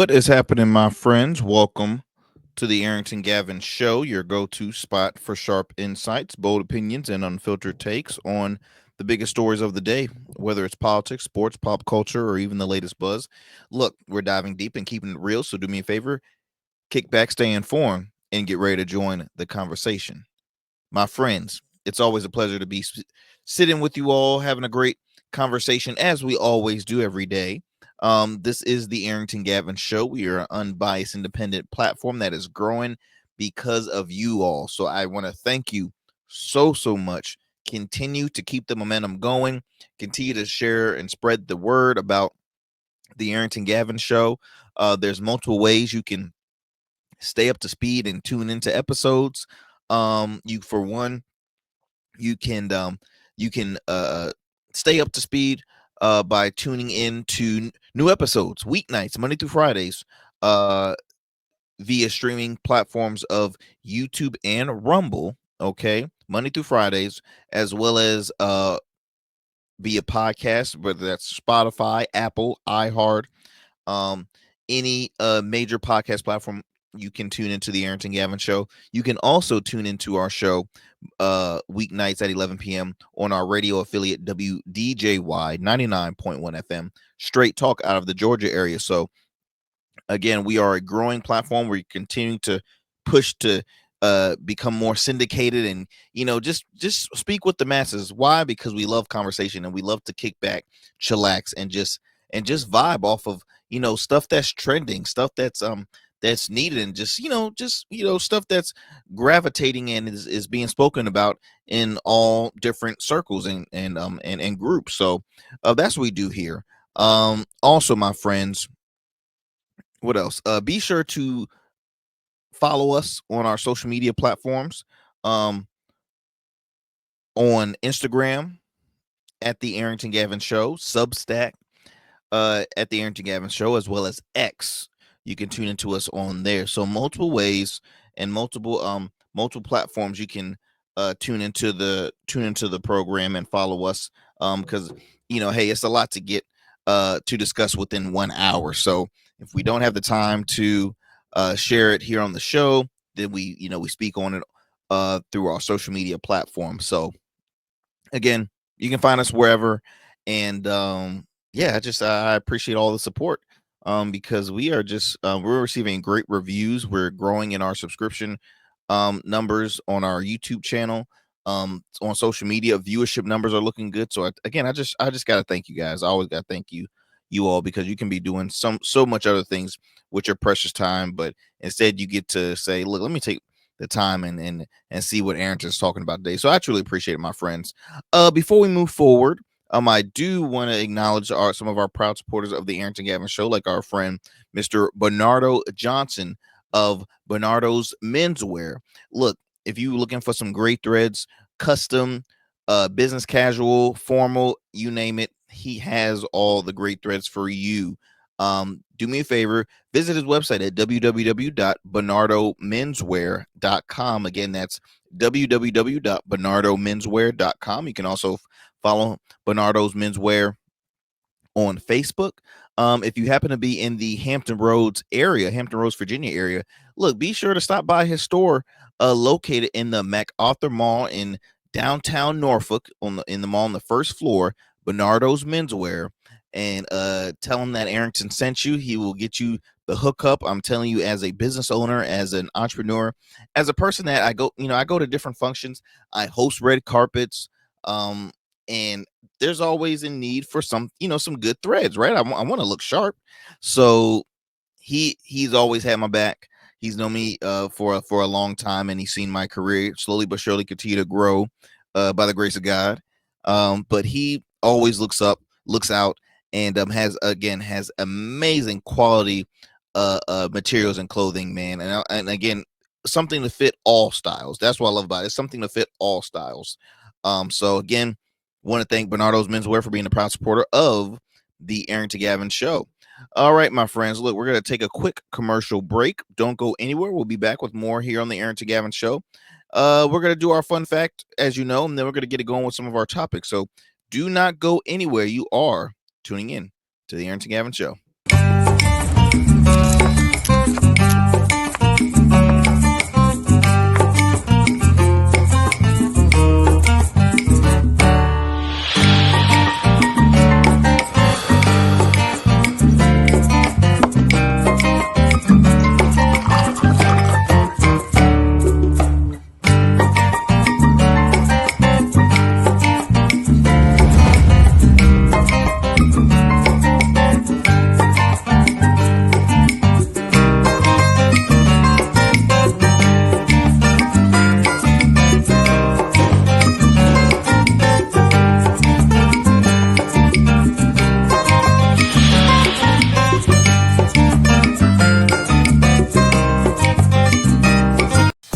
What is happening, my friends? Welcome to the Arrington Gavin Show, your go to spot for sharp insights, bold opinions, and unfiltered takes on the biggest stories of the day, whether it's politics, sports, pop culture, or even the latest buzz. Look, we're diving deep and keeping it real, so do me a favor, kick back, stay informed, and get ready to join the conversation. My friends, it's always a pleasure to be sitting with you all, having a great conversation as we always do every day. This is the Arrington Gavin Show. We are an unbiased, independent platform that is growing because of you all. So I want to thank you so much. Continue to keep the momentum going. Continue to share and spread the word about the Arrington Gavin Show. There's multiple ways you can stay up to speed and tune into episodes. You for one, you can stay up to speed by tuning in to new episodes weeknights, Monday through Fridays, via streaming platforms of YouTube and Rumble. Okay, Monday through Fridays, as well as via podcast, whether that's Spotify, Apple, iHeart, um, any major podcast platform. You can tune into the Arrington Gavin Show. You can also tune into our show weeknights at 11 p.m. on our radio affiliate WDJY 99.1 FM, straight talk out of the Georgia area. So again, we are a growing platform. We're continuing to push to become more syndicated and just speak with the masses. Why? Because we love conversation and we love to kick back, chillax, and just vibe off of stuff that's trending, stuff that's needed, and just stuff that's gravitating and is being spoken about in all different circles and groups. So that's what we do here. Also, my friends, what else? Be sure to follow us on our social media platforms. Um, on Instagram at the Arrington Gavin Show, Substack at the Arrington Gavin Show, as well as X. You can tune into us on there. So multiple ways and multiple platforms you can tune into the program and follow us. Because hey, it's a lot to get to discuss within 1 hour. So if we don't have the time to share it here on the show, then we speak on it through our social media platform. So again, you can find us wherever, and yeah, I appreciate all the support because we're receiving great reviews. We're growing in our subscription numbers on our YouTube channel. On social media, viewership numbers are looking good. So again, I just gotta thank you guys. I always gotta thank you all, because you can be doing so much other things with your precious time, but instead you get to say, look, let me take the time and see what Arrington's talking about today. So I truly appreciate it, my friends. Before we move forward, I do want to acknowledge some of our proud supporters of the Arrington Gavin Show, like our friend Mr. Bernardo Johnson of Bernardo's Menswear. Look, if you're looking for some great threads, custom, business casual, formal, you name it, he has all the great threads for you. Do me a favor, visit his website at www.bernardomenswear.com. Again, that's www.bernardomenswear.com. You can also follow Bernardo's Menswear on Facebook. If you happen to be in the Hampton Roads area, Hampton Roads, Virginia area, look, be sure to stop by his store located in the MacArthur Mall in downtown Norfolk in the mall on the first floor, Bernardo's Menswear, and tell him that Arrington sent you. He will get you the hookup. I'm telling you, as a business owner, as an entrepreneur, as a person that I go to different functions. I host red carpets, and there's always a need for some good threads, right? I want to look sharp. So he's always had my back. He's known me for a long time, and he's seen my career slowly but surely continue to grow by the grace of God. But he always looks up, looks out, and has amazing quality materials and clothing, man. And again, something to fit all styles. That's what I love about it. It's something to fit all styles. So again, want to thank Bernardo's Menswear for being a proud supporter of the Arrington Gavin Show. All right, my friends, look, we're going to take a quick commercial break. Don't go anywhere. We'll be back with more here on the Arrington Gavin Show. We're going to do our fun fact, as you know, and then we're going to get it going with some of our topics. So do not go anywhere. You are tuning in to the Arrington Gavin Show.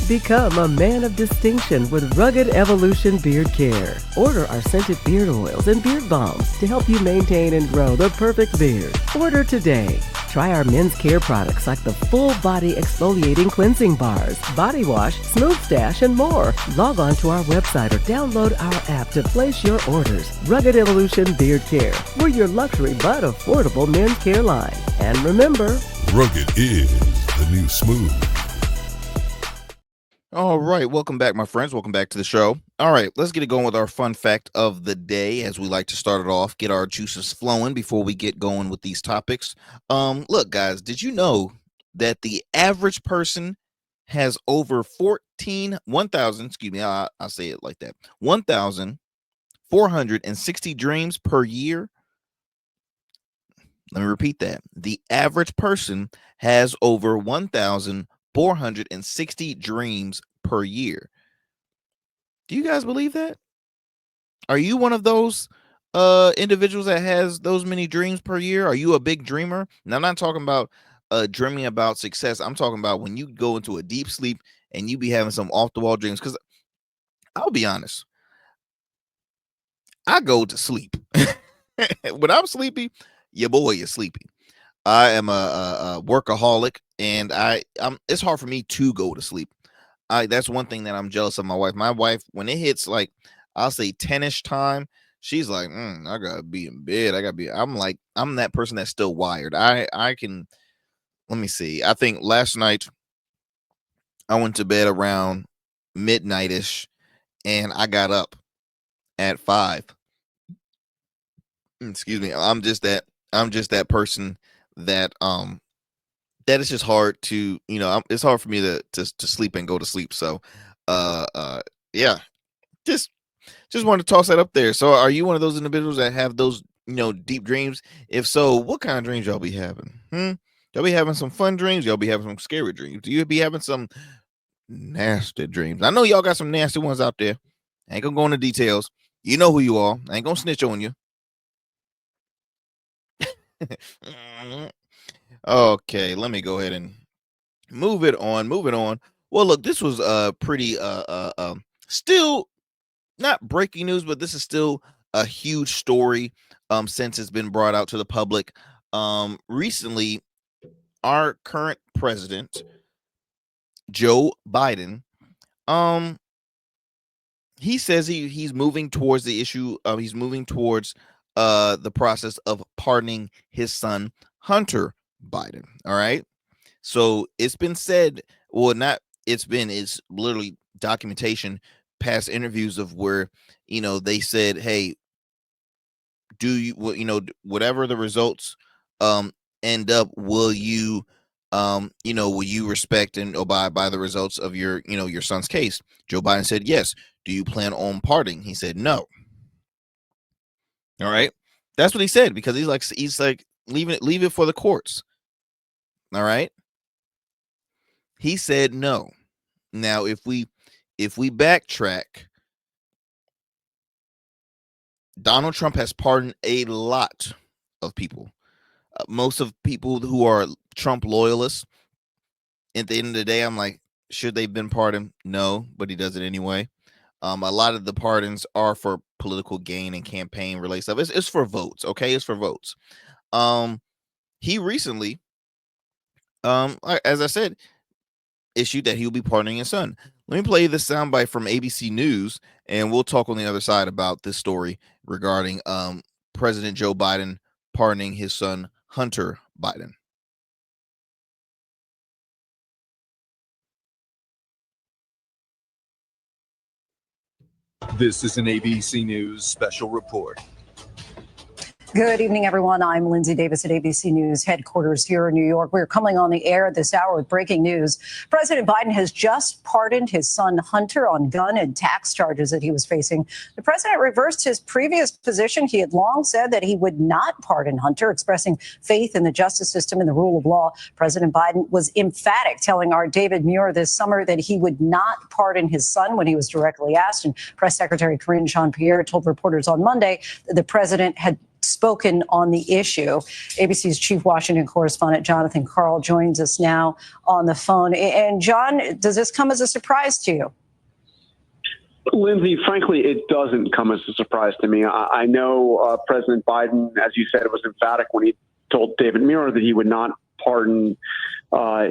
Become a man of distinction with Rugged Evolution Beard Care. Order our scented beard oils and beard balms to help you maintain and grow the perfect beard. Order today. Try our men's care products like the full body exfoliating cleansing bars, body wash, smooth stash, and more. Log on to our website or download our app to place your orders. Rugged Evolution Beard Care. We're your luxury but affordable men's care line. And remember, rugged is the new smooth. All right, welcome back, my friends. Welcome back to the show. All right, let's get it going with our fun fact of the day, as we like to start it off, get our juices flowing before we get going with these topics. Look, guys, did you know that the average person has over 1,000, excuse me, I'll say it like that, 1,460 dreams per year? Let me repeat that. The average person has over 1,460 dreams per year. Do you guys believe that? Are you one of those individuals that has those many dreams per year? Are you a big dreamer? Now, I'm not talking about dreaming about success. I'm talking about when you go into a deep sleep and you be having some off the wall dreams. Because I'll be honest, I go to sleep. When I'm sleepy, your boy is sleepy. I am a workaholic, and it's hard for me to go to sleep. That's one thing that I'm jealous of my wife. My wife, when it hits like, I'll say 10ish time, she's like, I gotta be in bed. I'm like, I'm that person that's still wired. I can, let me see. I think last night I went to bed around midnight-ish, and I got up at 5. Excuse me. I'm just that person that that is just hard to, it's hard for me to sleep and go to sleep. So yeah, just want to toss that up there. So are you one of those individuals that have those, deep dreams? If so, what kind of dreams y'all be having? Y'all be having some fun dreams? Y'all be having some scary dreams? Do you be having some nasty dreams? I know y'all got some nasty ones out there. I ain't gonna go into details. You know who you are. I ain't gonna snitch on you. Okay, let me go ahead and move it on. Well, look, this was pretty still not breaking news, but this is still a huge story since it's been brought out to the public. Recently, our current president, Joe Biden, he says he's moving towards the issue of he's moving towards the process of pardoning his son Hunter Biden. All right. So it's been said, well, not it's literally documentation, past interviews of where, they said, hey, do you, whatever the results end up, will you will you respect and abide by the results of your son's case? Joe Biden said yes. Do you plan on pardoning? He said no. All right. That's what he said, because he's like leave it for the courts. All right. He said no. Now, if we backtrack, Donald Trump has pardoned a lot of people. Most of people who are Trump loyalists. At the end of the day, I'm like, should they've been pardoned? No, but he does it anyway. A lot of the pardons are for political gain and campaign related stuff. It's for votes. Okay, it's for votes. He recently, as I said, issued that he'll be pardoning his son. Let me play this soundbite from ABC News, and we'll talk on the other side about this story regarding President Joe Biden pardoning his son Hunter Biden. This is an ABC News special report. Good evening, everyone. I'm Lindsay Davis at ABC News headquarters here in New York. We're coming on the air this hour with breaking news. President Biden has just pardoned his son Hunter on gun and tax charges that he was facing. The president reversed his previous position. He had long said that he would not pardon Hunter, expressing faith in the justice system and the rule of law. President Biden was emphatic, telling our David Muir this summer that he would not pardon his son when he was directly asked. And Press Secretary Karine Jean-Pierre told reporters on Monday that the president had spoken on the issue. ABC's chief Washington correspondent Jonathan Karl joins us now on the phone. And John, does this come as a surprise to you? Lindsay, frankly, it doesn't come as a surprise to me. I know President Biden, as you said, was emphatic when he told David Muir that he would not pardon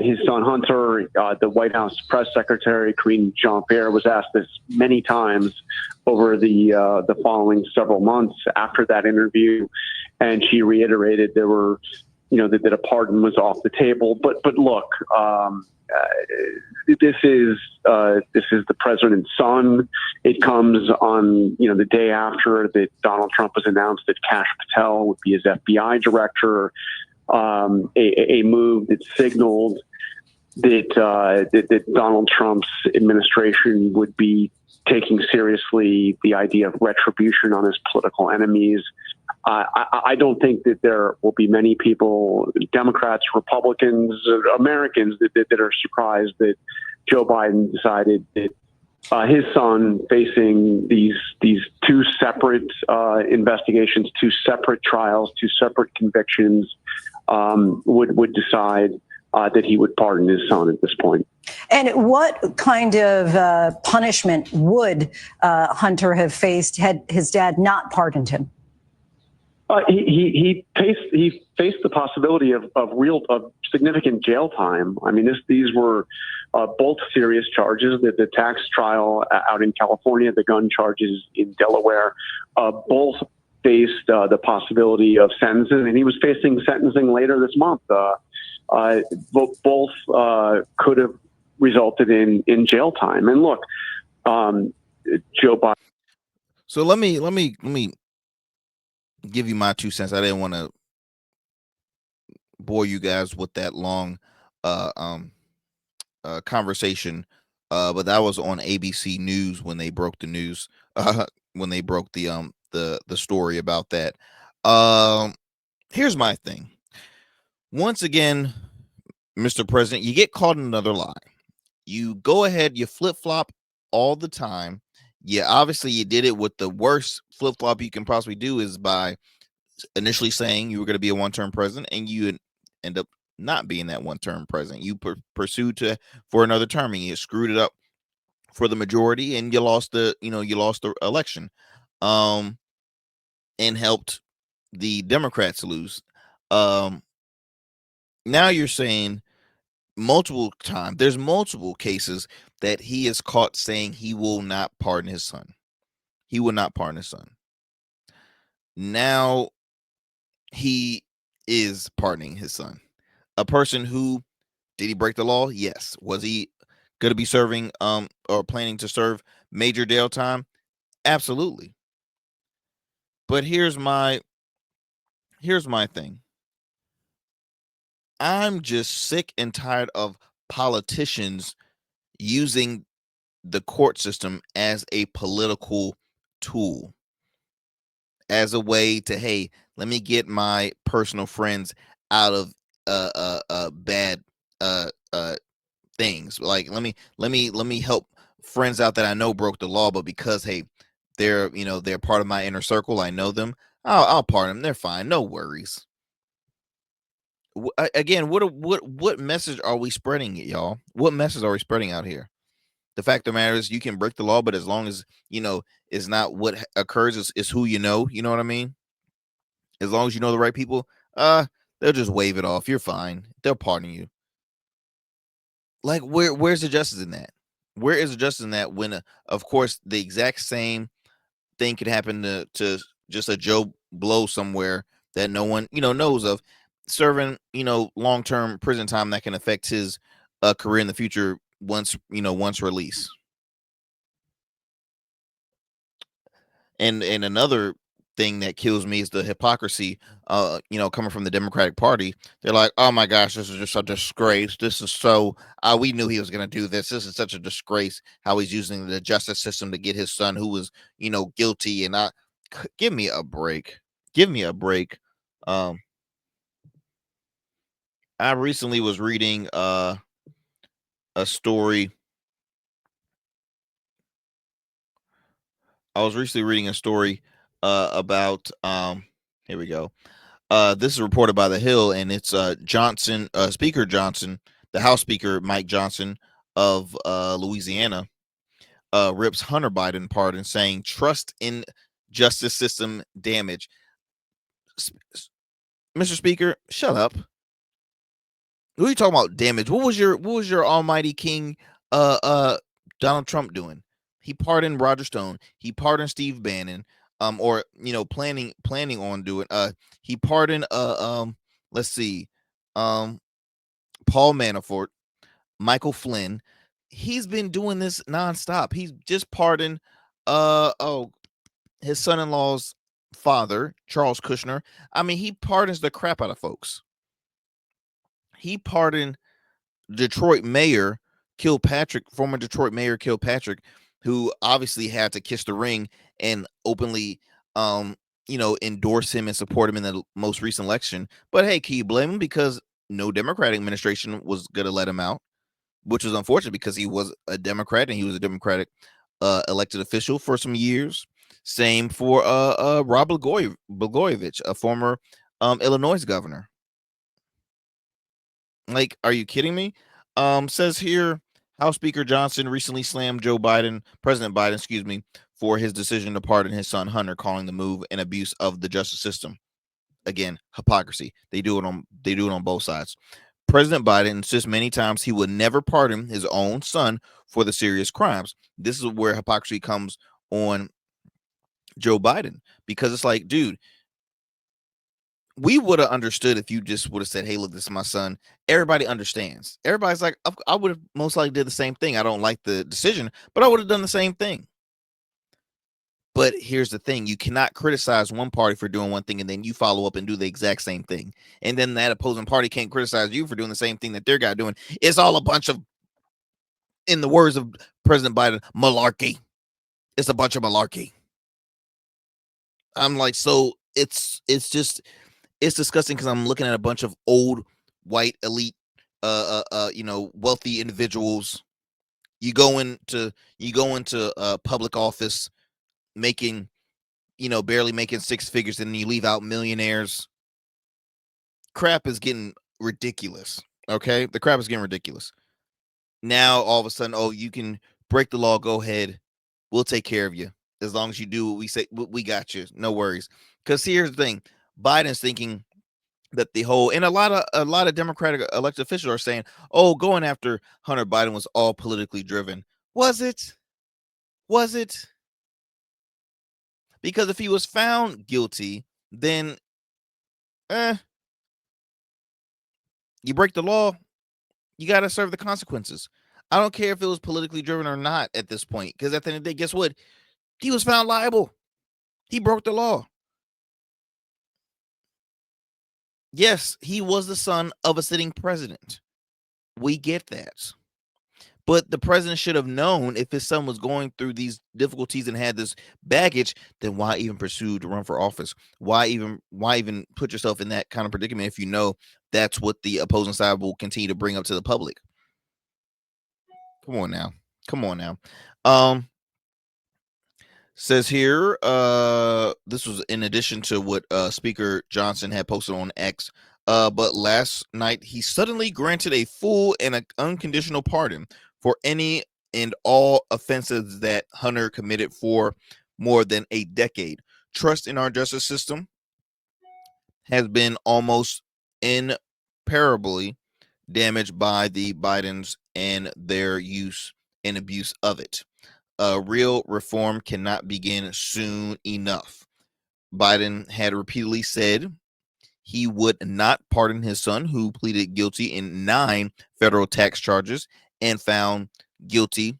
his son Hunter. The White House press secretary, Karine Jean-Pierre, was asked this many times over the following several months after that interview, and she reiterated there were, that a pardon was off the table. But look, this is the president's son. It comes on the day after that Donald Trump has announced that Kash Patel would be his FBI director. A move that signaled that Donald Trump's administration would be taking seriously the idea of retribution on his political enemies. I don't think that there will be many people, Democrats, Republicans, Americans, that are surprised that Joe Biden decided that his son, facing these two separate investigations, two separate trials, two separate convictions, would decide that he would pardon his son at this point. And what kind of punishment would Hunter have faced had his dad not pardoned him? He faced the possibility of significant jail time. I mean, these were both serious charges. The tax trial out in California, the gun charges in Delaware, both faced the possibility of sentencing, and he was facing sentencing later this month. Both could have resulted in jail time. And look, Joe Biden. So let me give you my 2 cents. I didn't want to bore you guys with that long conversation, but that was on ABC News when they broke the news, when they broke the story about that. Here's my thing. Once again, Mr. President, you get caught in another lie. You go ahead, you flip-flop all the time. Yeah, obviously you did it with the worst flip-flop you can possibly do, is by initially saying you were going to be a one-term president, and you end up not being that one-term president. You pursued for another term, and you screwed it up for the majority, and you lost the election, and helped the Democrats lose. Now you're saying there's multiple cases that he is caught saying he will not pardon his son. He will not pardon his son. Now he is pardoning his son. A person who, did he break the law? Yes. Was he going to be serving or planning to serve major jail time? Absolutely. But here's my thing. I'm just sick and tired of politicians using the court system as a political tool, as a way to, hey, let me get my personal friends out of bad things. Like, let me help friends out that I know broke the law, but because, hey, they're part of my inner circle, I know them, I'll pardon them. They're fine, no worries. Again, what message are we spreading, y'all? What message are we spreading out here? The fact of the matter is, you can break the law, but as long as it's not what occurs, is who you know. You know what I mean? As long as you know the right people, they'll just wave it off. You're fine. They'll pardon you. Like, where's the justice in that? Where is the justice in that when, of course, the exact same thing could happen to just a Joe Blow somewhere that no one knows of, serving long-term prison time that can affect his career in the future once released. And another thing that kills me is the hypocrisy, coming from the Democratic Party. They're like, oh my gosh, this is just a disgrace. This is so, we knew he was going to do this. This is such a disgrace how he's using the justice system to get his son, who was, guilty. And give me a break. Give me a break. I recently was reading a story. I was recently reading a story about Here we go. This is reported by The Hill, and it's Johnson, Speaker Johnson, the House Speaker Mike Johnson of Louisiana, rips Hunter Biden pardon, saying trust in justice system damage. Mr. Speaker, shut up. Who are you talking about damage? What was your almighty king Donald Trump doing? He pardoned Roger Stone. He pardoned Steve Bannon. Or planning on doing. He pardoned let's see, Paul Manafort, Michael Flynn. He's been doing this nonstop. He's just pardoned his son-in-law's father, Charles Kushner. I mean, he pardons the crap out of folks. He pardoned Detroit Mayor Kilpatrick, former Detroit Mayor Kilpatrick, who obviously had to kiss the ring and openly endorse him and support him in the most recent election. But hey, can you blame him? Because no Democratic administration was going to let him out, which was unfortunate because he was a Democrat and he was a Democratic elected official for some years. Same for Rob Blagojevich, a former Illinois governor. Like, are you kidding me? Says here, House Speaker Johnson recently slammed President Biden, for his decision to pardon his son Hunter, calling the move an abuse of the justice system. Again, hypocrisy. They do it on both sides. President Biden insists many times he would never pardon his own son for the serious crimes. This is where hypocrisy comes on Joe Biden, because it's like, dude, we would have understood if you just would have said, hey, look, this is my son. Everybody understands. Everybody's like, I would have most likely did the same thing. I don't like the decision, but I would have done the same thing. But here's the thing. You cannot criticize one party for doing one thing and then you follow up and do the exact same thing. And then that opposing party can't criticize you for doing the same thing that their guy doing. It's all a bunch of, in the words of President Biden, malarkey. It's a bunch of malarkey. I'm like, so it's disgusting, because I'm looking at a bunch of old white elite wealthy individuals. You go into public office making, barely making six figures, and then you leave out millionaires. Crap is getting ridiculous. Okay, the crap is getting ridiculous. Now all of a sudden, oh, you can break the law, go ahead, we'll take care of you as long as you do what we say. We got you, no worries. Because here's the thing, Biden's thinking that the whole, and a lot of Democratic elected officials are saying, oh, going after Hunter Biden was all politically driven. Was it? Because if he was found guilty, then you break the law, you got to serve the consequences. I don't care if it was politically driven or not at this point, because at the end of the day, guess what? He was found liable. He broke the law. Yes, he was the son of a sitting president. We get that. But the president should have known if his son was going through these difficulties and had this baggage, then why even pursue to run for office? Why even put yourself in that kind of predicament if you know that's what the opposing side will continue to bring up to the public? Come on now. Says here, this was in addition to what Speaker Johnson had posted on X. But last night he suddenly granted a full and unconditional pardon for any and all offenses that Hunter committed for more than a decade. Trust in our justice system has been almost irreparably damaged by the Bidens and their use and abuse of it. Real reform cannot begin soon enough. Biden had repeatedly said he would not pardon his son, who pleaded guilty in 9 federal tax charges and found guilty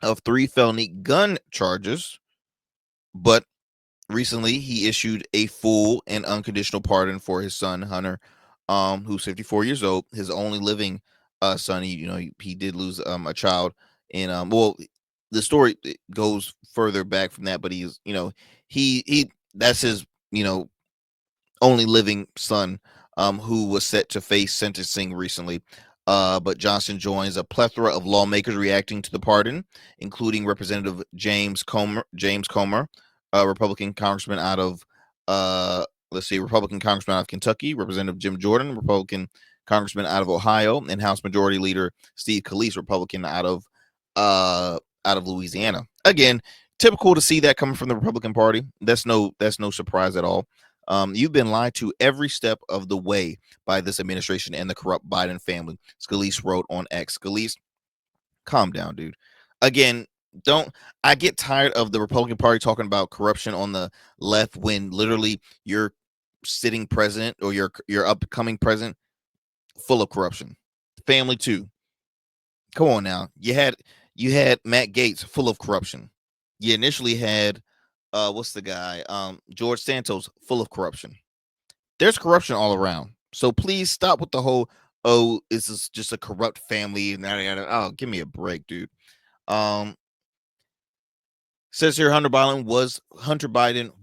of 3 felony gun charges. But recently, he issued a full and unconditional pardon for his son, Hunter, who's 54 years old, his only living son. He did lose a child. And the story goes further back from that, but he that's his only living son, who was set to face sentencing recently. But Johnson joins a plethora of lawmakers reacting to the pardon, including Representative James Comer, Republican congressman out of let's see, Republican Congressman out of Kentucky, Representative Jim Jordan, Republican Congressman out of Ohio, and House Majority Leader Steve Scalise, Republican out of Louisiana. Again, typical to see that coming from the Republican Party. That's no surprise at all. You've been lied to every step of the way by this administration and the corrupt Biden family. Scalise wrote on X. Scalise, calm down, dude. Again, I get tired of the Republican Party talking about corruption on the left when literally your sitting president or your upcoming president full of corruption. Family too. Come on now. You had Matt Gaetz full of corruption. You initially had what's the guy? George Santos full of corruption. There's corruption all around. So please stop with the whole, oh, this is just a corrupt family and oh, give me a break, dude. Says here Hunter Biden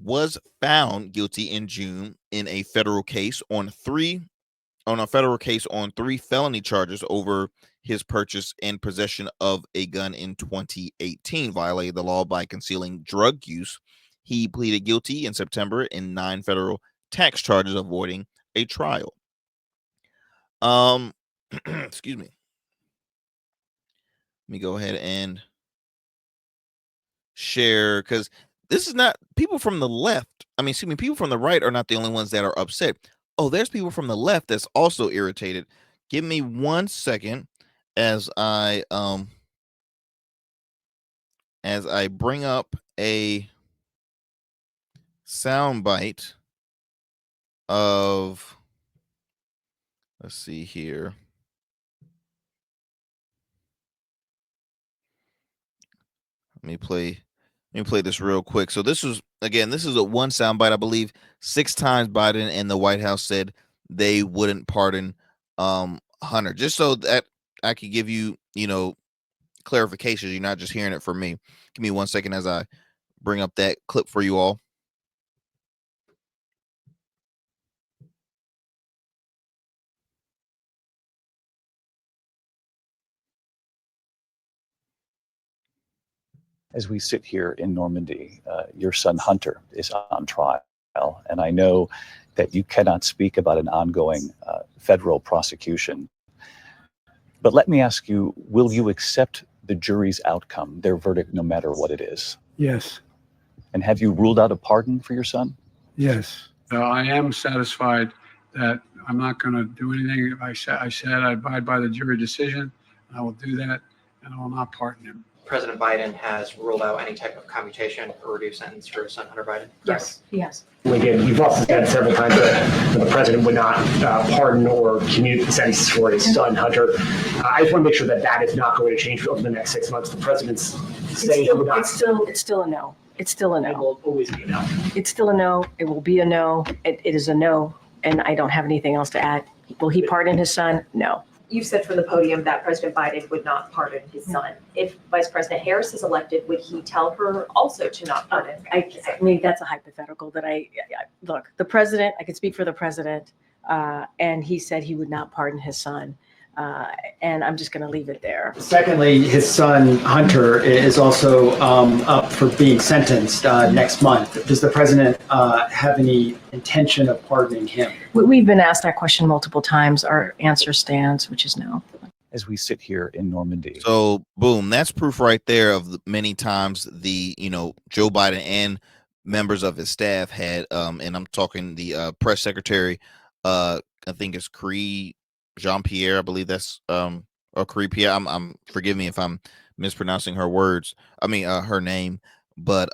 was found guilty in June in a federal case on three felony charges over his purchase and possession of a gun in 2018, violated the law by concealing drug use. He pleaded guilty in September in 9 federal tax charges, avoiding a trial. Excuse me. Let me go ahead and share, because this is not people from the left. People from the right are not the only ones that are upset. Oh, there's people from the left that's also irritated. Give me 1 second as I bring up a soundbite of, let's see here. Let me play this real quick. So this is a one soundbite. I believe 6 times Biden and the White House said they wouldn't pardon Hunter, just so that I could give you, clarification. You're not just hearing it from me. Give me 1 second as I bring up that clip for you all. As we sit here in Normandy, your son Hunter is on trial, and I know that you cannot speak about an ongoing federal prosecution. But let me ask you, will you accept the jury's outcome, their verdict, no matter what it is? Yes. And have you ruled out a pardon for your son? Yes. I am satisfied that I'm not going to do anything. I said I abide by the jury decision. I will do that, and I will not pardon him. President Biden has ruled out any type of commutation or reduced sentence for his son Hunter Biden? Yes, he has. Again, we've also said several times that the president would not pardon or commute the sentences for his son Hunter. I just want to make sure that that is not going to change over the next 6 months. The president's saying it would not. It's still a no. It's still a no. It will always be a no. It's still a no. It will be a no. It is a no, and I don't have anything else to add. Will he pardon his son? No. You said from the podium that President Biden would not pardon his son. If Vice President Harris is elected, would he tell her also to not pardon? I mean, that's a hypothetical that look, the president, I could speak for the president, and he said he would not pardon his son. And I'm just going to leave it there. Secondly, his son, Hunter, is also up for being sentenced next month. Does the president have any intention of pardoning him? We've been asked that question multiple times. Our answer stands, which is no. As we sit here in Normandy. So, boom, that's proof right there of the many times the, Joe Biden and members of his staff had, and I'm talking the press secretary, I think it's Jean-Pierre, I believe that's or Cree Pierre. I'm forgive me if I'm mispronouncing her words. Her name, but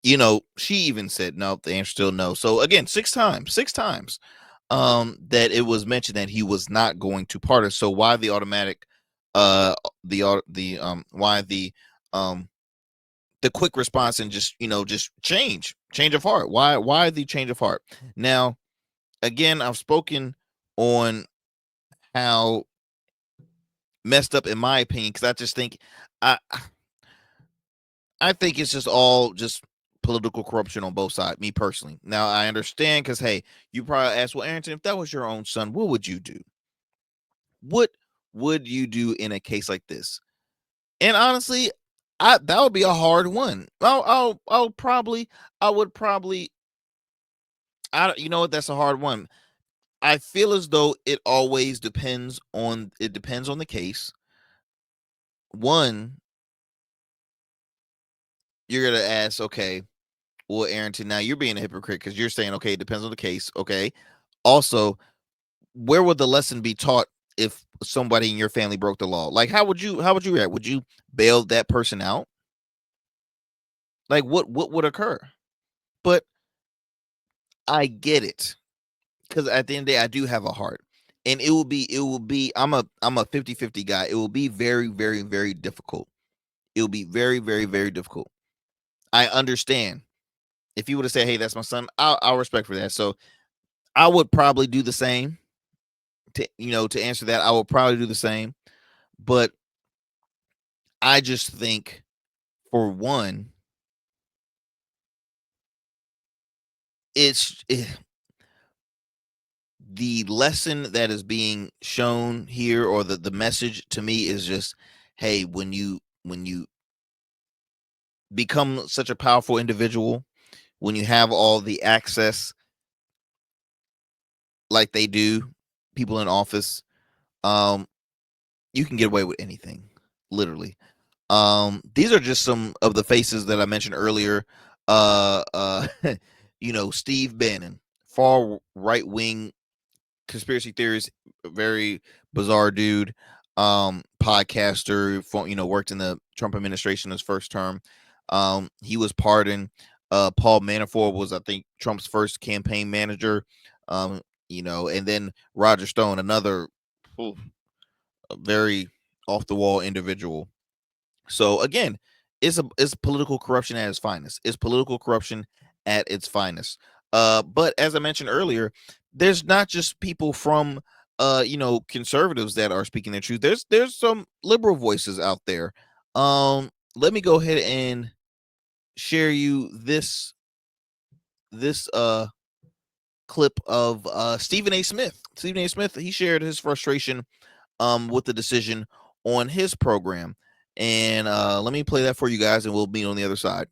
she even said no. The answer still no. So again, 6 times, that it was mentioned that he was not going to pardon. So why the automatic, why the quick response and just change of heart? Why the change of heart? Now, again, I've spoken on how messed up, in my opinion, because I just think I think it's just all just political corruption on both sides, me personally. Now I understand, because hey, you probably ask, well, Arrington, if that was your own son, what would you do? What would you do in a case like this? And honestly, that would be a hard one. I would probably You know what? That's a hard one. I feel as though it always depends on the case. One, you're gonna ask, okay, well, Arrington, now you're being a hypocrite because you're saying, okay, it depends on the case. Okay. Also, where would the lesson be taught if somebody in your family broke the law? Like, how would you react? Would you bail that person out? Like, what would occur? But I get it, because at the end of the day, I do have a heart, and it will be. I'm a 50-50 guy. It will be very, very, very difficult. It will be very, very, very difficult. I understand. If you would have said, "Hey, that's my son," I'll respect for that. So I would probably do the same. To answer that, I will probably do the same. But I just think, for one, the lesson that is being shown here, or the message to me, is just, hey, when you become such a powerful individual, when you have all the access like they do, people in office, you can get away with anything, literally. These are just some of the faces that I mentioned earlier. Steve Bannon, far right wing conspiracy theorist, very bizarre dude, podcaster, worked in the Trump administration his first term. He was pardoned. Paul Manafort was, I think, Trump's first campaign manager. And then Roger Stone, another a very off the wall individual. So again, it's political corruption at its finest. It's political corruption at its finest. But as I mentioned earlier, there's not just people from conservatives that are speaking their truth. There's some liberal voices out there. Let me go ahead and share you this clip of Stephen A. Smith. Stephen A. Smith, he shared his frustration with the decision on his program. And let me play that for you guys, and we'll meet on the other side.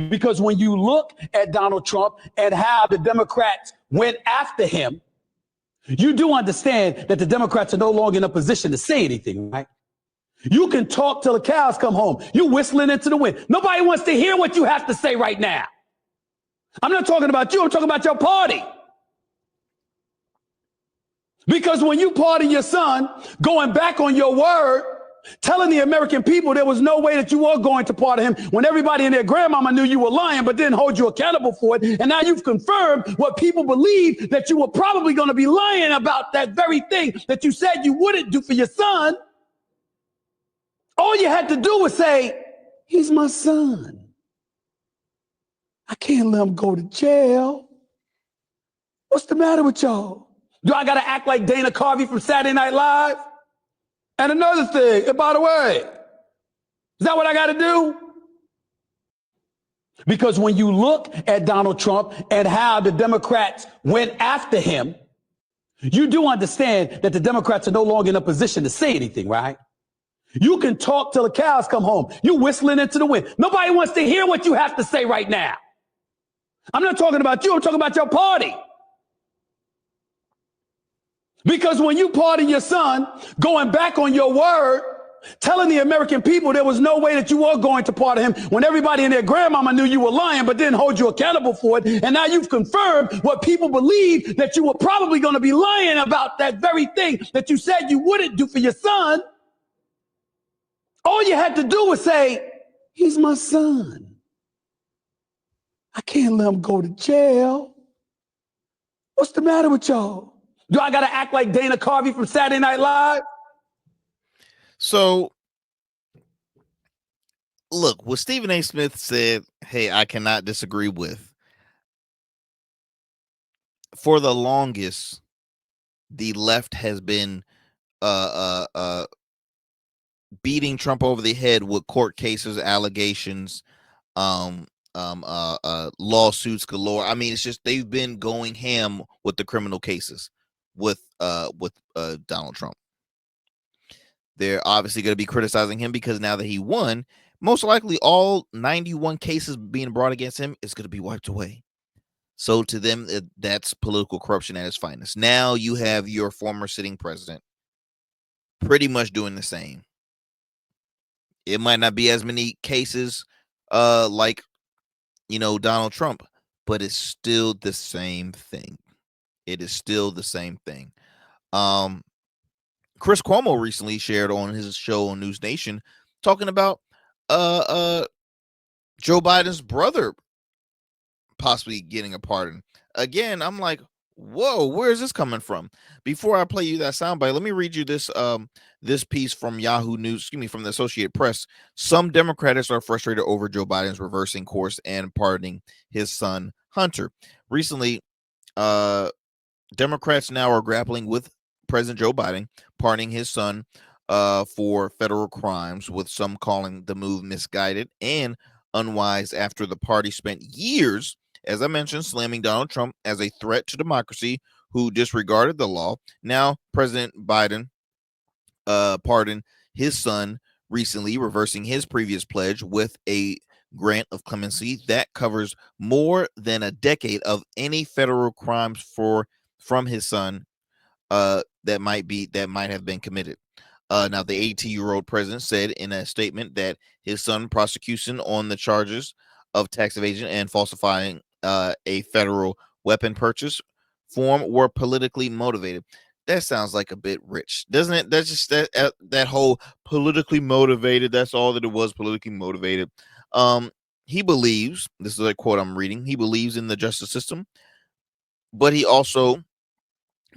Because when you look at Donald Trump and how the Democrats went after him, you do understand that the Democrats are no longer in a position to say anything, right? You can talk till the cows come home. You whistling into the wind. Nobody wants to hear what you have to say right now. I'm not talking about you. I'm talking about your party. Because when you pardon your son, going back on your word, telling the American people there was no way that you were going to pardon him, when everybody and their grandmama knew you were lying but didn't hold you accountable for it, and now you've confirmed what people believe, that you were probably going to be lying about that very thing that you said you wouldn't do for your son. All you had to do was say, he's my son. I can't let him go to jail. What's the matter with y'all? Do I got to act like Dana Carvey from Saturday Night Live? And another thing, and by the way, is that what I got to do? Because when you look at Donald Trump and how the Democrats went after him, you do understand that the Democrats are no longer in a position to say anything, right? You can talk till the cows come home. You whistling into the wind. Nobody wants to hear what you have to say right now. I'm not talking about you. I'm talking about your party. Because when you pardon your son, going back on your word, telling the American people there was no way that you were going to pardon him, when everybody and their grandmama knew you were lying but didn't hold you accountable for it, and now you've confirmed what people believe, that you were probably going to be lying about that very thing that you said you wouldn't do for your son. All you had to do was say, he's my son. I can't let him go to jail. What's the matter with y'all? Do I got to act like Dana Carvey from Saturday Night Live? So, look, what Stephen A. Smith said, hey, I cannot disagree with. For the longest, the left has been beating Trump over the head with court cases, allegations, lawsuits galore. I mean, it's just they've been going ham with the criminal cases with Donald Trump. They're obviously going to be criticizing him because now that he won, most likely all 91 cases being brought against him is going to be wiped away. So to them, that's political corruption at its finest. Now you have your former sitting president pretty much doing the same. It might not be as many cases like, Donald Trump, but it's still the same thing. It is still the same thing. Chris Cuomo recently shared on his show on News Nation talking about Joe Biden's brother possibly getting a pardon. Again, I'm like, whoa, where is this coming from? Before I play you that soundbite, let me read you this piece from Yahoo News, from the Associated Press. Some Democrats are frustrated over Joe Biden's reversing course and pardoning his son Hunter. Recently, Democrats now are grappling with President Joe Biden pardoning his son for federal crimes, with some calling the move misguided and unwise after the party spent years, as I mentioned, slamming Donald Trump as a threat to democracy who disregarded the law. Now, President Biden pardoned his son recently, reversing his previous pledge with a grant of clemency that covers more than a decade of any federal crimes from his son that might have been committed. Now, the 18-year-old president said in a statement that his son prosecution on the charges of tax evasion and falsifying a federal weapon purchase form were politically motivated. That sounds like a bit rich, doesn't it? That's just that whole politically motivated. That's all that it was, politically motivated. He believes, this is a quote I'm reading, he believes in the justice system, but he also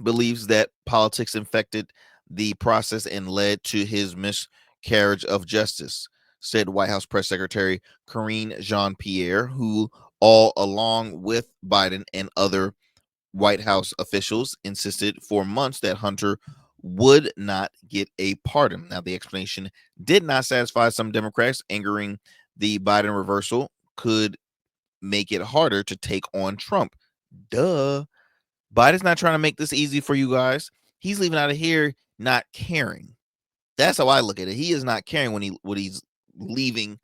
believes that politics infected the process and led to his miscarriage of justice, said White House Press Secretary Karine Jean-Pierre, who all along with Biden and other White House officials insisted for months that Hunter would not get a pardon. Now, the explanation did not satisfy some Democrats, angering the Biden reversal could make it harder to take on Trump. Duh. Biden's not trying to make this easy for you guys. He's leaving out of here not caring. That's how I look at it. He is not caring when he's leaving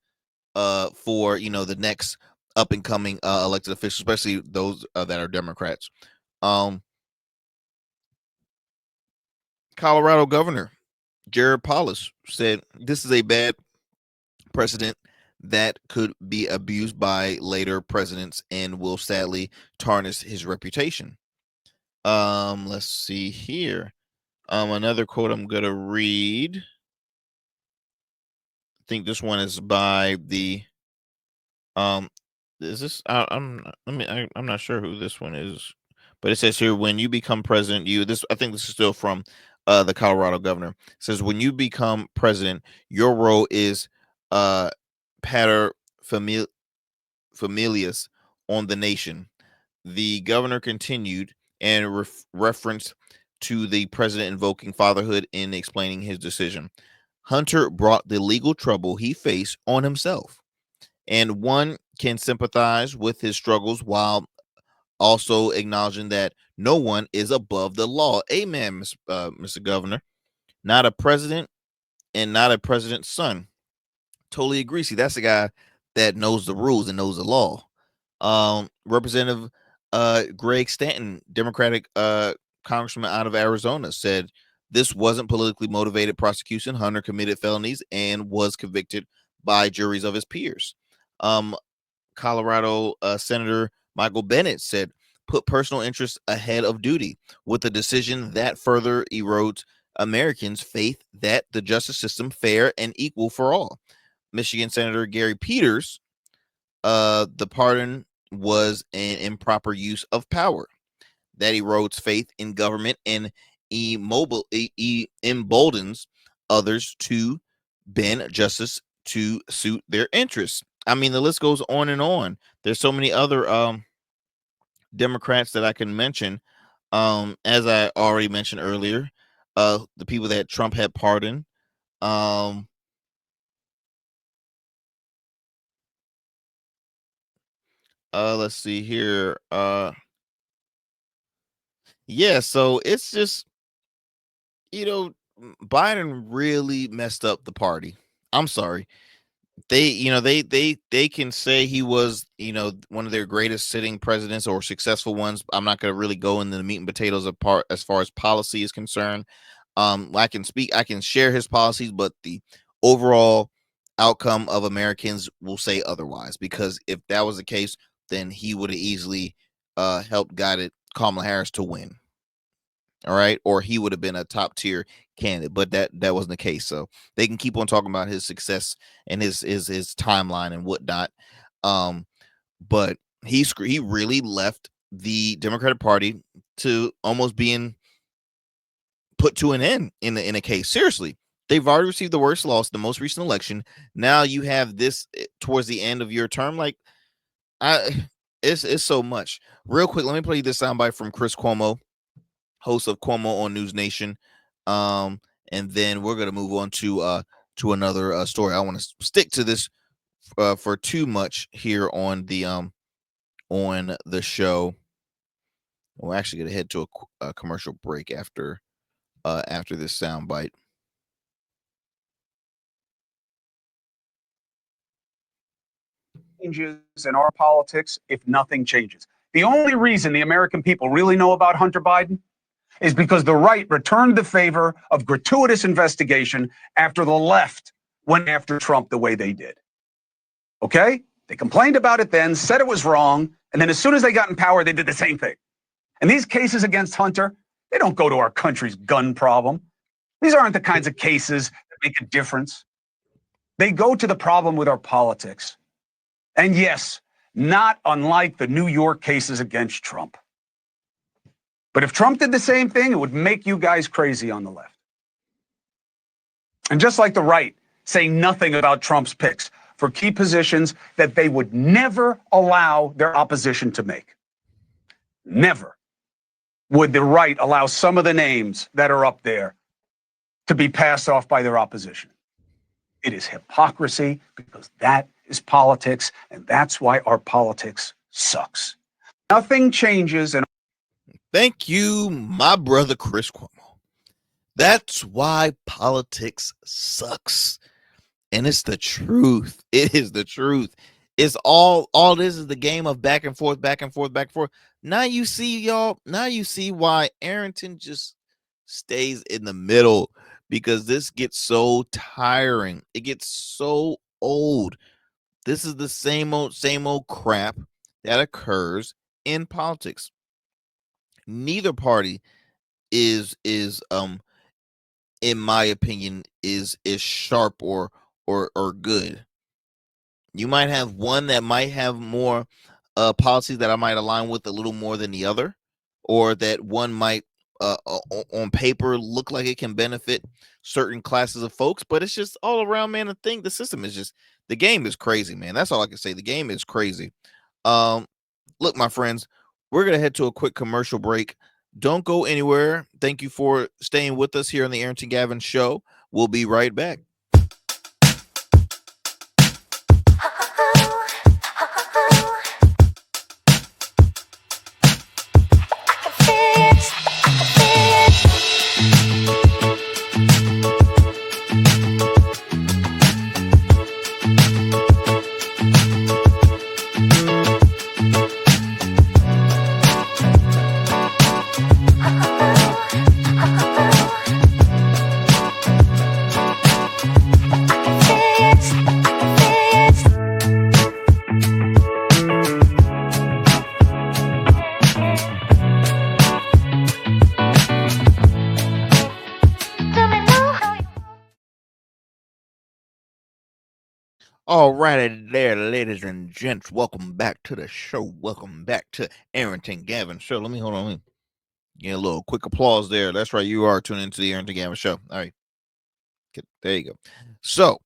for the next up and coming elected officials, especially those that are Democrats. Colorado Governor Jared Polis said this is a bad precedent that could be abused by later presidents and will sadly tarnish his reputation. Let's see here. Another quote I'm gonna read. I think this one is by the is this I'm not sure who this one is, but it says here, when you become president, I think this is still from the Colorado governor. It says, when you become president, your role is pater familias on the nation. The governor continued and referenced to the president invoking fatherhood in explaining his decision. Hunter brought the legal trouble he faced on himself, and one can sympathize with his struggles while also acknowledging that no one is above the law. Amen, Mr. Governor. Not a president and not a president's son. Totally agree. See, that's the guy that knows the rules and knows the law. Representative Greg Stanton, Democratic congressman out of Arizona, said this wasn't politically motivated prosecution. Hunter committed felonies and was convicted by juries of his peers. Colorado Senator Michael Bennet said, put personal interests ahead of duty, with a decision that further erodes Americans' faith that the justice system fair and equal for all. Michigan Senator Gary Peters, the pardon was an improper use of power that erodes faith in government and emboldens others to bend justice to suit their interests. I mean, the list goes on and on. There's so many other Democrats that I can mention. As I already mentioned earlier, the people that Trump had pardoned. Let's see here. Yeah, so it's just, Biden really messed up the party. I'm sorry. They can say he was, one of their greatest sitting presidents or successful ones. I'm not going to really go into the meat and potatoes apart as far as policy is concerned. I can share his policies, but the overall outcome of Americans will say otherwise, because if that was the case, then he would have easily helped guided Kamala Harris to win. All right, or he would have been a top tier candidate, but that wasn't the case. So they can keep on talking about his success and his timeline and whatnot. But he really left the Democratic Party to almost being put to an end in a case. Seriously, they've already received the worst loss, the most recent election. Now you have this towards the end of your term. Like, it's so much. Real quick, let me play you this soundbite from Chris Cuomo, host of Cuomo on News Nation, and then we're gonna move on to another story. I want to stick to this for too much here on the show. We're actually gonna head to a commercial break after this soundbite. Changes in our politics if nothing changes. The only reason the American people really know about Hunter Biden is because the right returned the favor of gratuitous investigation after the left went after Trump the way they did. Okay? They complained about it then, said it was wrong, and then as soon as they got in power, they did the same thing. And these cases against Hunter, they don't go to our country's gun problem. These aren't the kinds of cases that make a difference. They go to the problem with our politics. And yes, not unlike the New York cases against Trump. But if Trump did the same thing, it would make you guys crazy on the left. And just like the right saying nothing about Trump's picks for key positions that they would never allow their opposition to make. Never would the right allow some of the names that are up there to be passed off by their opposition. It is hypocrisy, because that is politics, and that's why our politics sucks. Nothing changes. And thank you, my brother Chris Cuomo. That's why politics sucks. And it's the truth. It is the truth. It's all this is the game of back and forth, back and forth, back and forth. Now you see, y'all. Now you see why Arrington just stays in the middle, because this gets so tiring. It gets so old. This is the same old crap that occurs in politics. Neither party is in my opinion is sharp or good. You might have one that might have more policies that I might align with a little more than the other, or that one might on paper look like it can benefit certain classes of folks, but it's just all around, man. I think the system is just, the game is crazy, man. That's all I can say. The game is crazy. Look, my friends, we're gonna head to a quick commercial break. Don't go anywhere. Thank you for staying with us here on the Arrington Gavin Show. We'll be right back. All right, there, ladies and gents. Welcome back to the show. Welcome back to Arrington Gavin Show. Let me hold on. Let me get a little quick applause there. That's right. You are tuning into the Arrington Gavin Show. All right. There you go. So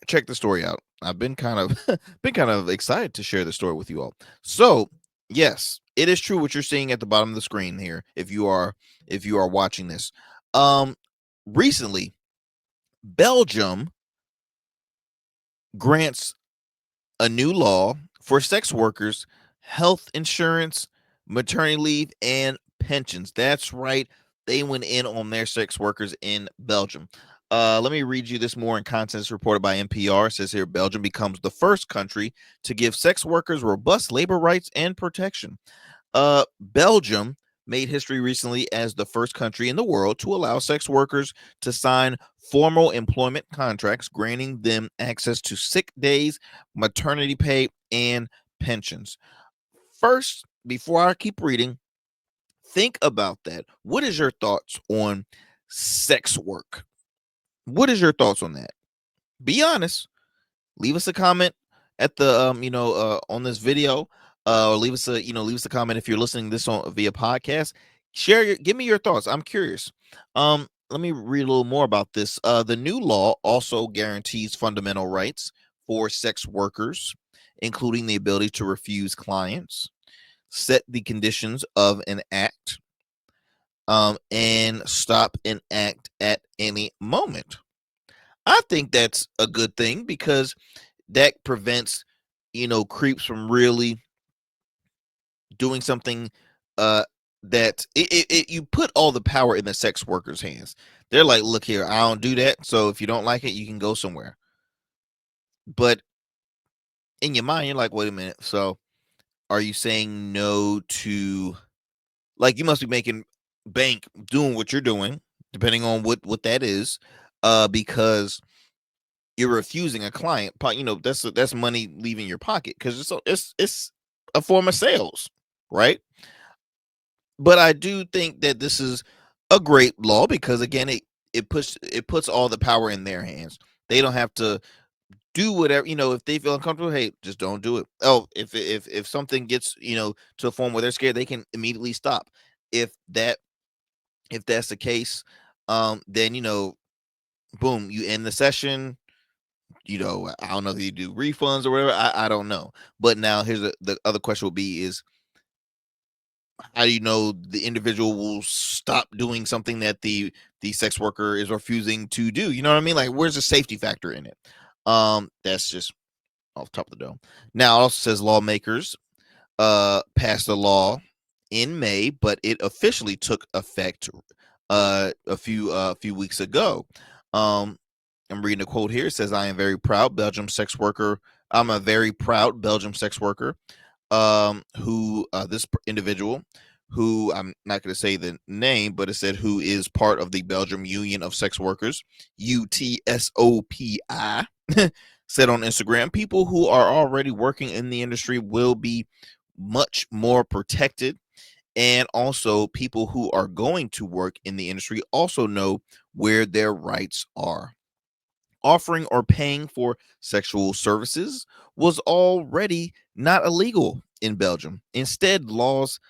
check the story out. I've been kind of excited to share the story with you all. So yes, it is true what you're seeing at the bottom of the screen here. If you are watching this, recently, Belgium grants a new law for sex workers, health insurance, maternity leave, and pensions. That's right. They went in on their sex workers in Belgium. Let me read you this more in context reported by NPR. It says here Belgium becomes the first country to give sex workers robust labor rights and protection. Belgium made history recently as the first country in the world to allow sex workers to sign formal employment contracts, granting them access to sick days, maternity pay, and pensions. First, before I keep reading, think about that. What is your thoughts on sex work? What is your thoughts on that? Be honest. Leave us a comment at the on this video, or leave us a comment if you're listening this on via podcast. Give me your thoughts. I'm curious. Let me read a little more about this. The new law also guarantees fundamental rights for sex workers, including the ability to refuse clients, set the conditions of an act, and stop an act at any moment. I think that's a good thing because that prevents, creeps from really doing something that you put all the power in the sex workers' hands. They're like, look here, I don't do that. So if you don't like it, you can go somewhere. But in your mind, you're like, wait a minute. So are you saying no to, like, you must be making bank doing what you're doing, depending on what that is, because you're refusing a client, that's money leaving your pocket because it's a form of sales, right? But I do think that this is a great law because again, it puts all the power in their hands. They don't have to do whatever, if they feel uncomfortable, hey, just don't do it. Oh, if something gets, to a form where they're scared, they can immediately stop. If that's the case, then boom, you end the session. I don't know if you do refunds or whatever. I don't know. But now here's the other question will be is how do you know the individual will stop doing something that the sex worker is refusing to do? You know what I mean? Like, where's the safety factor in it? That's just off the top of the dome. Now it also says lawmakers passed a law in May, but it officially took effect a few weeks ago. I'm reading a quote here. It says, "I am very proud Belgium sex worker. I'm a very proud Belgium sex worker. Who this individual, who I'm not going to say the name, but it said who is part of the Belgium Union of Sex Workers, UTSOPI." Said on Instagram, people who are already working in the industry will be much more protected. And also, people who are going to work in the industry also know where their rights are. Offering or paying for sexual services was already not illegal in Belgium. Instead, laws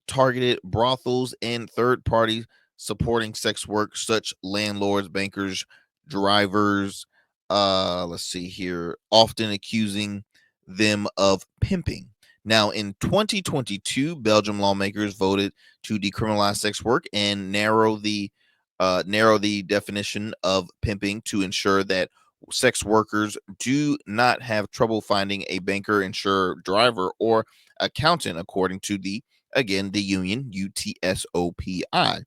targeted brothels and third parties supporting sex work, such landlords, bankers, drivers. Let's see here, often accusing them of pimping. Now, in 2022, Belgium lawmakers voted to decriminalize sex work and narrow the definition of pimping to ensure that sex workers do not have trouble finding a banker, insurer, driver, or accountant, according to the union UTSOPI.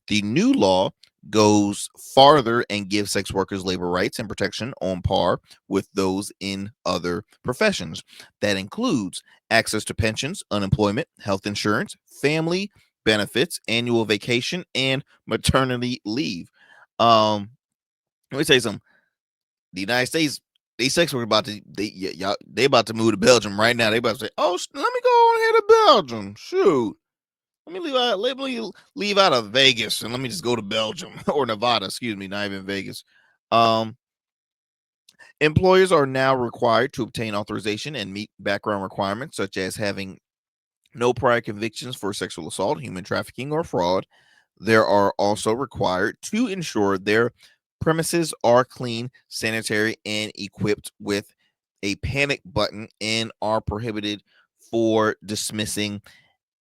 The new law goes farther and gives sex workers labor rights and protection on par with those in other professions. That includes access to pensions, unemployment, health insurance, family benefits, annual vacation, and maternity leave. Let me tell you something. The United States, these sex workers they about to move to Belgium right now. They about to say, "Oh, let me go on here to Belgium. Shoot, let me leave out of Vegas and let me just go to Belgium or Nevada. Excuse me, not even Vegas." Um, Employers are now required to obtain authorization and meet background requirements such as having no prior convictions for sexual assault, human trafficking, or fraud. There are also required to ensure their premises are clean, sanitary, and equipped with a panic button and are prohibited for dismissing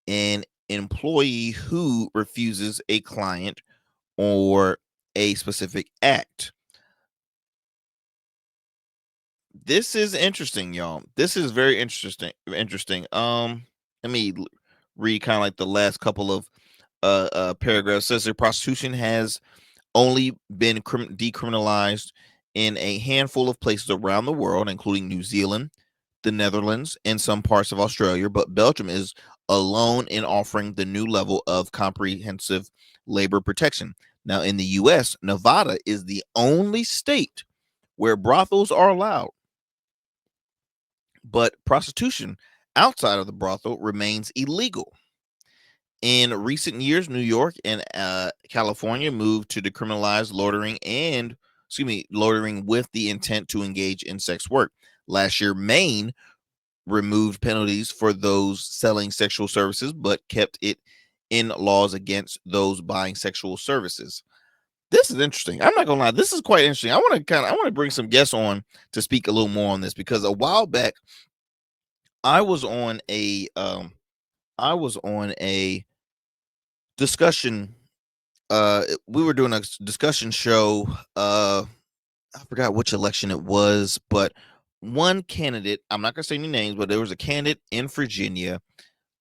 an employee who refuses a client or a specific act. This is interesting, y'all. This is very interesting. Let me read kind of like the last couple of paragraphs. It says that prostitution has only been decriminalized in a handful of places around the world, including New Zealand, the Netherlands, and some parts of Australia. But Belgium is alone in offering the new level of comprehensive labor protection. Now, in the U.S., Nevada is the only state where brothels are allowed, but prostitution outside of the brothel remains illegal. In recent years, New York and California moved to decriminalize loitering with the intent to engage in sex work. Last year, Maine removed penalties for those selling sexual services, but kept it in laws against those buying sexual services. This is interesting. I'm not gonna lie, this is quite interesting. I want to bring some guests on to speak a little more on this, because a while back I was on a discussion. We were doing a discussion show. I forgot which election it was, but one candidate, I'm not gonna say any names, but there was a candidate in Virginia,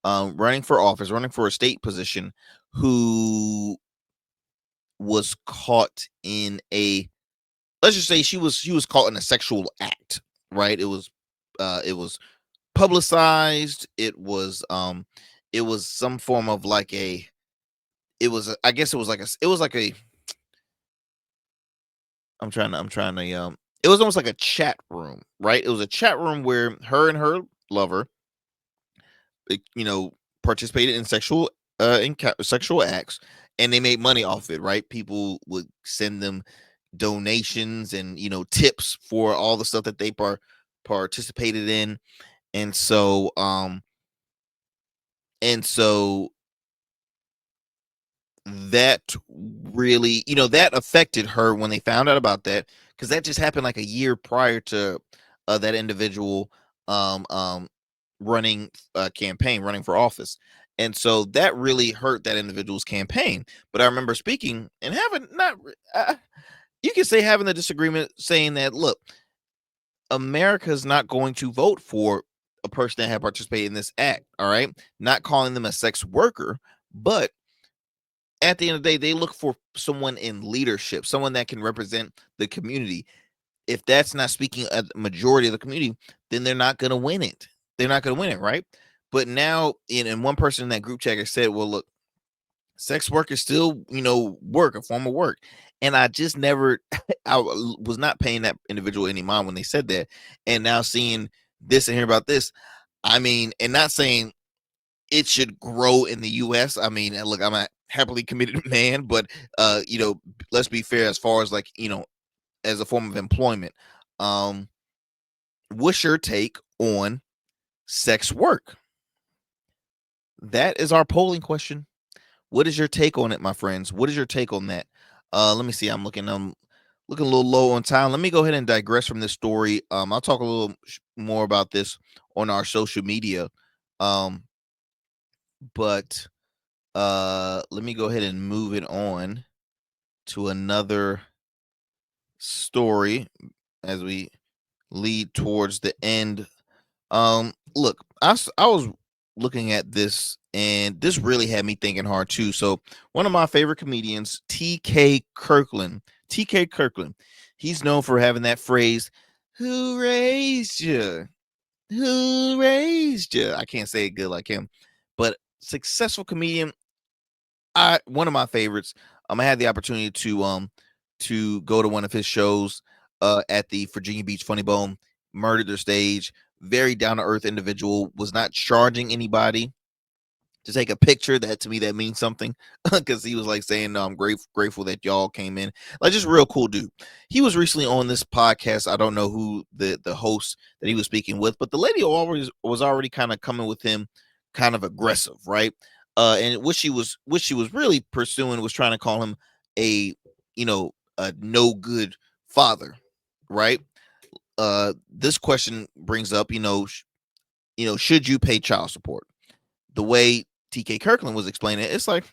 running for office, running for a state position, who was caught in a, let's just say she was caught in a sexual act, right? It was publicized. It was some form of like a, I guess it was like a, I'm trying to it was almost like a chat room, right? It was a chat room where her and her lover, participated in sexual acts, and they made money off it, right? People would send them donations and tips for all the stuff that they participated in. And so that really, that affected her when they found out about that, because that just happened like a year prior to that individual running campaign, running for office. And so that really hurt that individual's campaign. But I remember speaking and having not you could say having the disagreement, saying that, look, America's not going to vote for a person that had participated in this act, all right? Not calling them a sex worker, but at the end of the day, they look for someone in leadership, someone that can represent the community. If that's not speaking at the majority of the community, then they're not going to win it. They're not going to win it, right? But now, in one person in that group chat said, well, look, sex work is still, work, a form of work. And I just never, was not paying that individual any mind when they said that. And now seeing this and hearing about this, I mean, and not saying it should grow in the US. I mean, look, I'm a happily committed man, but let's be fair as far as like, as a form of employment. What's your take on sex work? That is our polling question. What is your take on it, my friends? What is your take on that? Let me see. I'm looking a little low on time. Let me go ahead and digress from this story. I'll talk a little more about this on our social media. But let me go ahead and move it on to another story as we lead towards the end. Look, I was looking at this, and this really had me thinking hard too. So one of my favorite comedians, TK Kirkland, he's known for having that phrase, "Who raised you? Who raised you?" I can't say it good like him, but successful comedian. One of my favorites. I had the opportunity to go to one of his shows at the Virginia Beach Funny Bone. Murdered their stage. Very down to earth individual. Was not charging anybody to take a picture. That to me, that means something, because he was like saying, "No, I'm grateful that y'all came in." Like, just real cool dude. He was recently on this podcast. I don't know who the host that he was speaking with, but the lady always was already kind of coming with him, kind of aggressive, right? And what she was really pursuing was trying to call him a a no good father, right? This question brings up, should you pay child support? The way TK Kirkland was explaining it, it's like,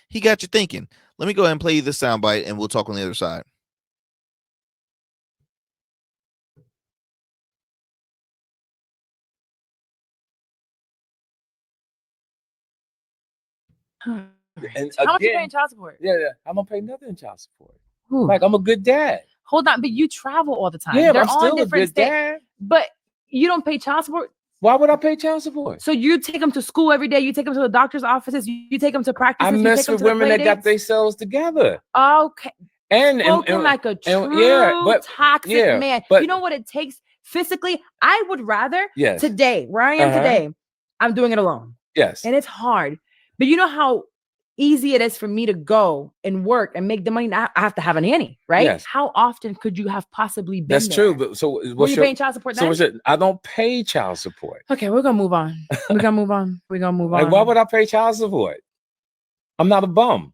he got you thinking. Let me go ahead and play you this soundbite, and we'll talk on the other side. And How much you again, paying child support? yeah, I'm gonna pay nothing in child support. Ooh. Like I'm a good dad. Hold on, but you travel all the time. Yeah, but They're I'm all in still a different good states. dad. But you don't pay child support. Why would I pay child support? So you take them to school every day. You take them to the doctor's offices. You take them to practices. I you mess take them with to the women that got playdates? themselves together. Okay. And Spoken like a true yeah, but toxic yeah, man. but You know what it takes physically? I would rather yes. today, where I am today, I'm doing it alone. Yes. And it's hard. But you know how easy it is for me to go and work and make the money. I have to have a nanny, right? Yes. How often could you have possibly been That's there? true. But so Were you paying child support then? I don't pay child support. Okay, we're gonna move on. We're gonna move on. We're gonna move Like, on. why would I pay child support? I'm not a bum.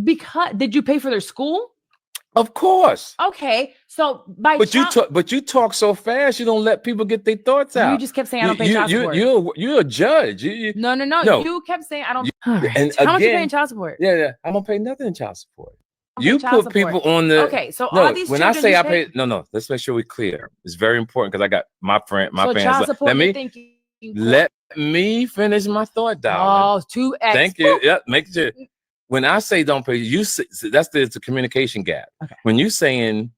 Because did you pay for their school? Of course. Okay, so But you talk so fast, you don't let people get their thoughts out. You just kept saying I don't pay child support. You're a judge. No. You kept saying I don't. And How much you again, paying child support? Yeah. I'm gonna pay nothing in child support. You put people on the okay. So all these when I children say you I pay, no. Let's make sure we're clear. It's very important because I got my so fans. child support. Let me finish my thought, darling. Oh, 2x. Thank you. Yep. Make sure. When I say don't pay, it's a communication gap. Okay. When you saying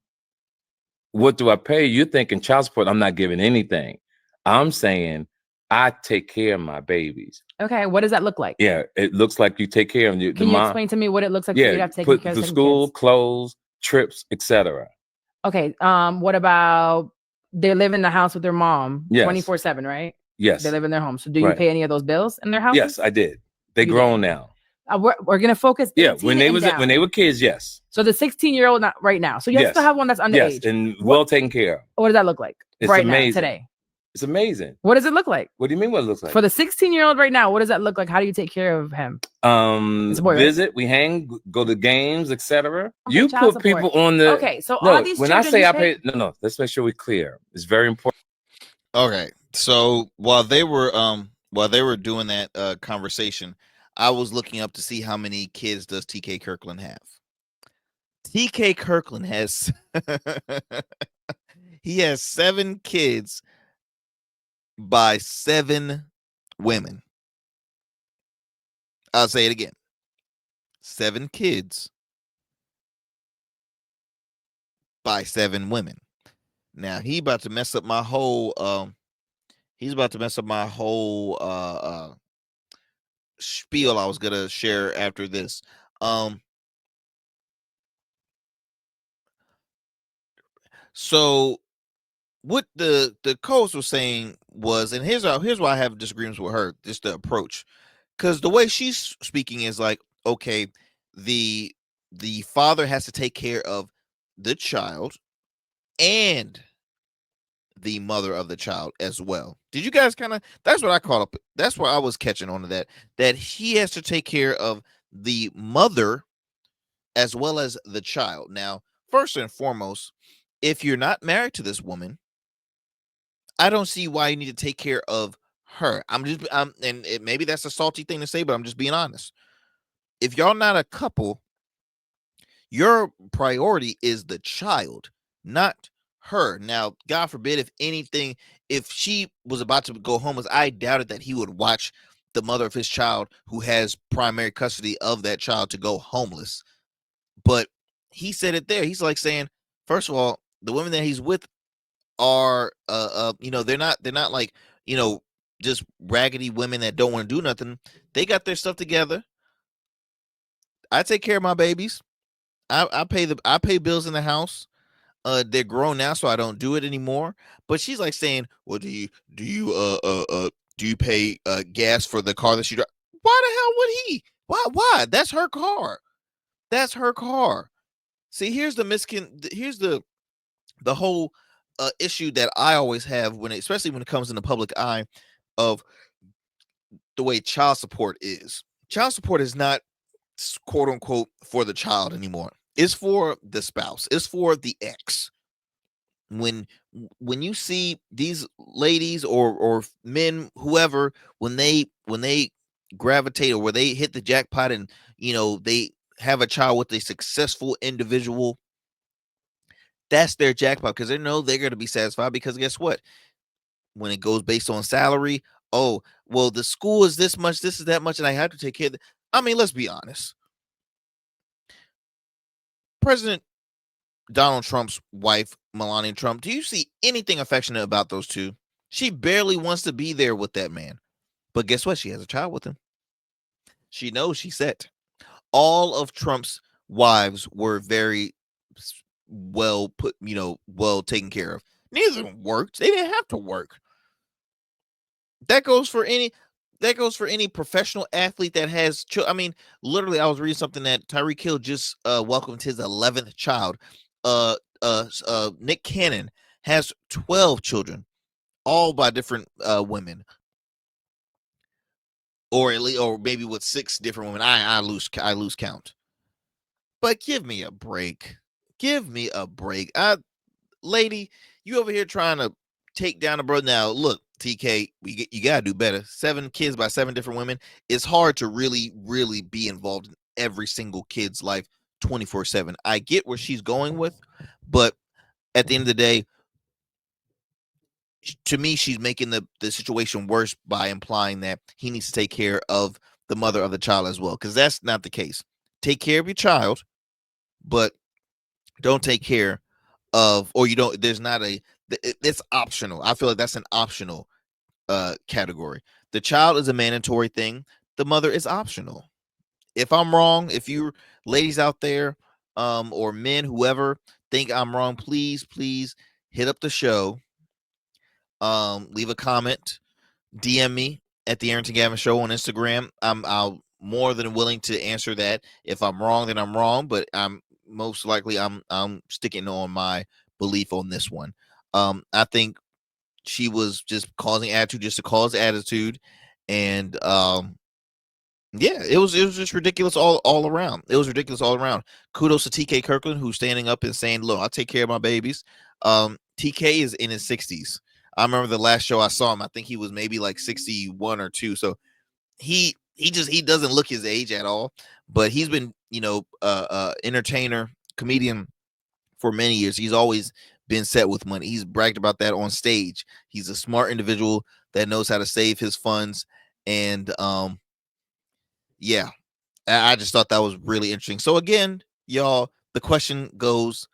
what do I pay, you're thinking child support. I'm not giving anything. I'm saying I take care of my babies. Okay, what does that look like? Yeah, it looks like you take care of them. Can you explain to me what it looks like for you to have taken care of the school, kids? clothes, trips, etc. Okay, what about they live in the house with their mom 24/7, right? Yes. They live in their home. So do you pay any of those bills in their house? Yes, I did. They grown now. We're gonna focus. Yeah, when they were kids, yes. So the 16-year-old not right now. So you still have one that's underage. Yes, and well taken care of. What does that look like It's right amazing. now today? It's amazing. What does it look like? What do you mean? What it looks like for the 16-year-old right now? What does that look like? How do you take care of him? Visit, we hang, go to games, etc. You child put people support. on the Okay, so all these when I children say you I pay- pay, no. Let's make sure we're clear. It's very important. Okay, so while they were doing that conversation, I was looking up to see how many kids does TK Kirkland have. TK Kirkland has he has 7 kids by 7 women. I'll say it again. 7 kids by 7 women. Now he's about to mess up my whole spiel I was gonna share after this. So what the coach was saying was, and here's why I have disagreements with her, just the approach. Because the way she's speaking is like, okay, the father has to take care of the child and the mother of the child as well. Did you guys that's what I caught up. That's where I was catching on to that he has to take care of the mother as well as the child. Now, first and foremost, if you're not married to this woman, I don't see why you need to take care of her. Maybe that's a salty thing to say, but I'm just being honest. If y'all not a couple, your priority is the child, not her. Now, God forbid, if she was about to go homeless, I doubted that he would watch the mother of his child who has primary custody of that child to go homeless. But he said it there. He's like saying, first of all, the women that he's with are they're not like, just raggedy women that don't want to do nothing. They got their stuff together. I take care of my babies. I pay bills in the house. They're grown now, so I don't do it anymore. But she's like saying, well, do you pay gas for the car that she drives? Why the hell would he? Why? That's her car. That's her car. See, here's the whole issue that I always have especially when it comes in the public eye of the way child support is. Child support is not quote unquote for the child anymore. It's for the spouse. It's for the ex. When you see these ladies or men, whoever, when they gravitate or where they hit the jackpot and they have a child with a successful individual, that's their jackpot because they know they're going to be satisfied because guess what? When it goes based on salary, oh, well, the school is this much, this is that much, and I have to take care of it. I mean, let's be honest. President Donald Trump's wife, Melania Trump, do you see anything affectionate about those two? She barely wants to be there with that man. But guess what? She has a child with him. She knows she's set. All of Trump's wives were very well put, well taken care of. Neither of them worked. They didn't have to work. That goes for any professional athlete that has I mean, literally, I was reading something that Tyreek Hill just welcomed his 11th child. Nick Cannon has 12 children, all by different women, or at least, or maybe with 6 different women. I lose count. But give me a break. Give me a break. Lady, you over here trying to take down a brother. Now, look, TK, you gotta do better. 7 kids by 7 different women. It's hard to really, really be involved in every single kid's life 24/7. I get where she's going with, but at the end of the day, to me, she's making the situation worse by implying that he needs to take care of the mother of the child as well, because that's not the case. Take care of your child, but don't take care of, or you don't, there's not it's optional. I feel like that's an optional category. The child is a mandatory thing. The mother is optional. If I'm wrong, if you ladies out there, or men, whoever, think I'm wrong, please hit up the show. Leave a comment, DM me at the Arrington Gavin Show on Instagram. I'll more than willing to answer that. If I'm wrong, then I'm wrong, but I'm most likely I'm sticking on my belief on this one. I think she was just causing attitude just to cause attitude, and yeah, it was just ridiculous all around. It was ridiculous all around. Kudos to TK Kirkland, who's standing up and saying, "Look, I'll take care of my babies." TK is in his 60s. I remember the last show I saw him. I think he was maybe like 61 or 2. So he doesn't look his age at all. But he's been, entertainer, comedian for many years. He's always been set with money. He's bragged about that on stage. He's a smart individual that knows how to save his funds. And yeah, I just thought that was really interesting. So again, y'all, the question goes,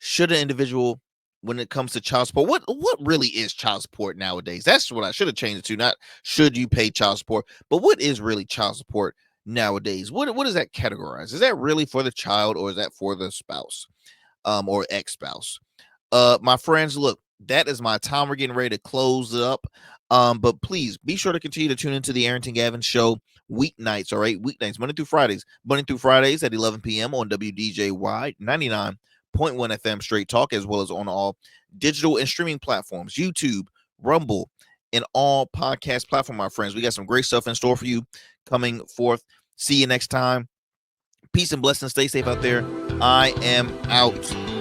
should an individual, when it comes to child support, what really is child support nowadays? That's what I should have changed it to. Not should you pay child support, but what is really child support nowadays? What does that categorize? Is that really for the child, or is that for the spouse, or ex-spouse? My friends, look, that is my time. We're getting ready to close it up. But please be sure to continue to tune into the Arrington Gavin Show weeknights. All right, weeknights, Monday through Fridays at 11 p.m. on WDJY 99.1 FM Straight Talk, as well as on all digital and streaming platforms, YouTube, Rumble, and all podcast platform. My friends, we got some great stuff in store for you coming forth. See you next time. Peace and blessings. Stay safe out there. I am out.